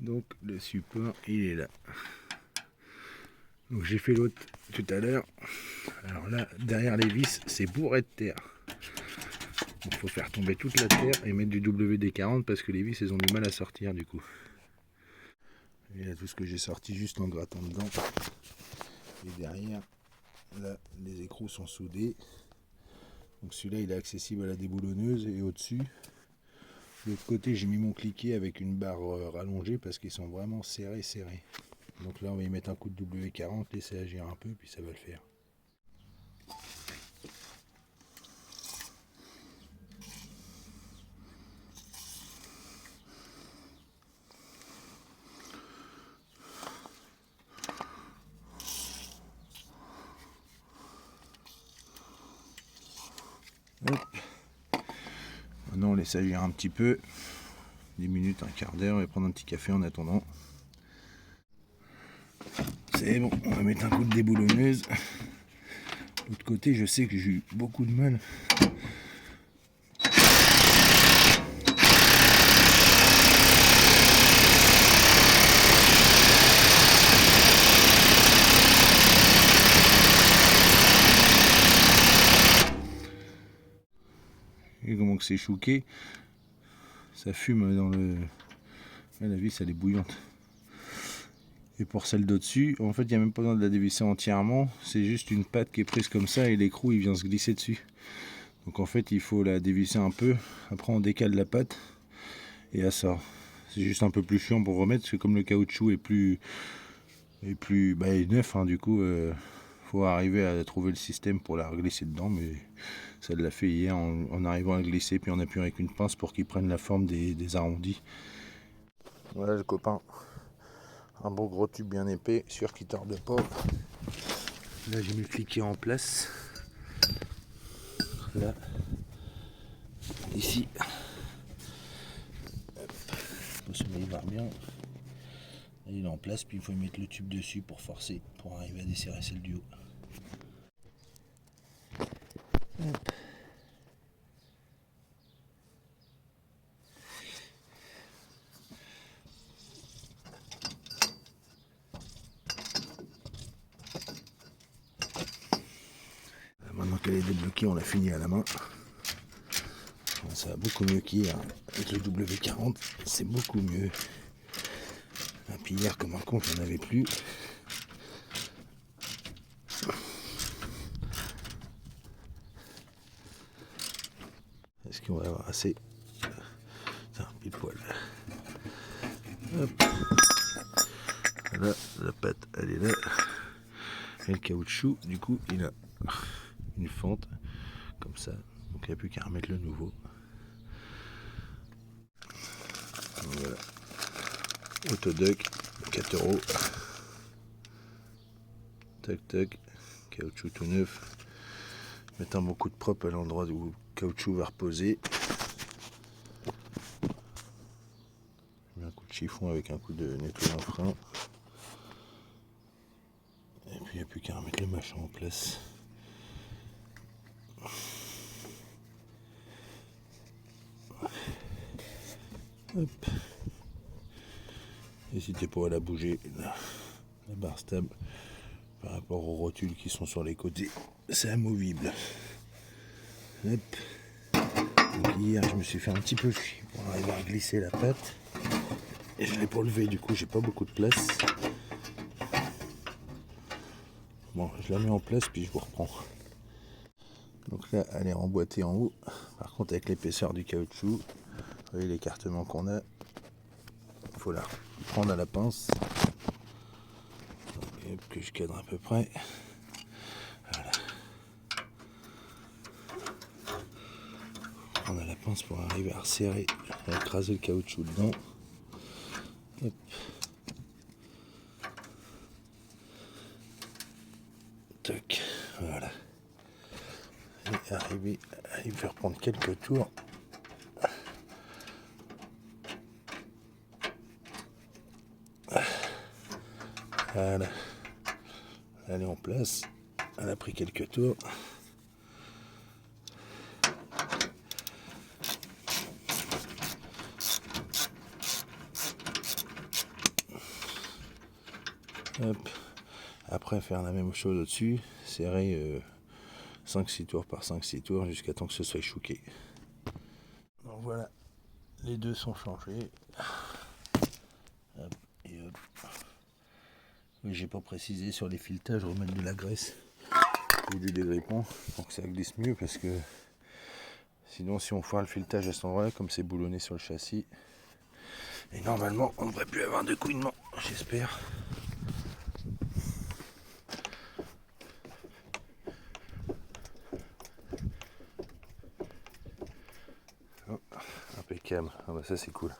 Donc le support il est là. Donc j'ai fait l'autre tout à l'heure. Alors là derrière les vis c'est bourré de terre. Il faut faire tomber toute la terre et mettre du WD-40 parce que les vis elles ont du mal à sortir du coup. Et là tout ce que j'ai sorti juste en grattant dedans. Et derrière là les écrous sont soudés. Donc celui-là il est accessible à la déboulonneuse et au-dessus. De l'autre côté j'ai mis mon cliquet avec une barre rallongée parce qu'ils sont vraiment serrés. Donc là on va y mettre un coup de W40, laisser agir un peu puis ça va le faire. Hop. Maintenant on laisse agir un petit peu, 10 minutes, un quart d'heure, on va prendre un petit café en attendant. C'est bon, on va mettre un coup de déboulonneuse. De l'autre côté je sais que j'ai eu beaucoup de mal. Et comment que c'est chouqué, ça fume dans le... La vis elle est bouillante. Et pour celle d'au-dessus, en fait il n'y a même pas besoin de la dévisser entièrement, c'est juste une patte qui est prise comme ça et l'écrou il vient se glisser dessus. Donc en fait il faut la dévisser un peu, après on décale la patte et elle sort. C'est juste un peu plus chiant pour remettre parce que comme le caoutchouc est plus neuf, hein, du coup faut arriver à trouver le système pour la glisser dedans, mais ça l'a fait hier en arrivant à glisser puis en appuyant avec une pince pour qu'il prenne la forme des arrondis. Voilà le copain, un bon gros tube bien épais, sûr qu'il tarde pas. Là j'ai mis le cliquet en place, là, ici, attention il va bien. Il est en place, puis il faut mettre le tube dessus pour forcer, pour arriver à desserrer celle du haut. Hop. Maintenant qu'elle est débloquée, on l'a fini à la main. Ça va beaucoup mieux qu'hier. Avec le W40, c'est beaucoup mieux. Et puis hier, comme un con, j'en avais plus. Est-ce qu'on va avoir assez? C'est un pile poil. Hop. Là, la pâte, elle est là. Et le caoutchouc, du coup, il a une fente comme ça. Donc il n'y a plus qu'à remettre le nouveau. Voilà. Autoduck, 4 €. Tac tac, caoutchouc tout neuf. Mettre un bon coup de propre à l'endroit où le caoutchouc va reposer. Je mets un coup de chiffon avec un coup de nettoyant frein. Et puis il n'y a plus qu'à remettre le machin en place. Hop. N'hésitez pas à la bouger, la barre stable, par rapport aux rotules qui sont sur les côtés. C'est amovible. Hop. Donc hier je me suis fait un petit peu chier pour arriver à glisser la patte. Et je l'ai pas levé, du coup j'ai pas beaucoup de place. Bon, je la mets en place puis je vous reprends. Donc là elle est emboîtée en haut. Par contre avec l'épaisseur du caoutchouc, vous voyez l'écartement qu'on a. Il faut la prendre à la pince. Et que je cadre à peu près. Voilà. Prendre à la pince pour arriver à resserrer, à écraser le caoutchouc dedans. Hop. Tac, voilà. Et arriver à y faire prendre quelques tours. Voilà. Elle est en place. Elle a pris quelques tours. Hop. Après faire la même chose au-dessus, serrer 5-6 tours par 5-6 tours jusqu'à temps que ce soit chouqué. Donc voilà, les deux sont changés. Hop, et hop. Oui, j'ai pas précisé sur les filetages, remettre de la graisse ou du dégrippant pour que ça glisse mieux, parce que sinon si on foire le filetage à cet endroit-là, comme c'est boulonné sur le châssis, et normalement on ne devrait plus avoir de couinement, j'espère. Oh, impeccable, ah bah ça c'est cool.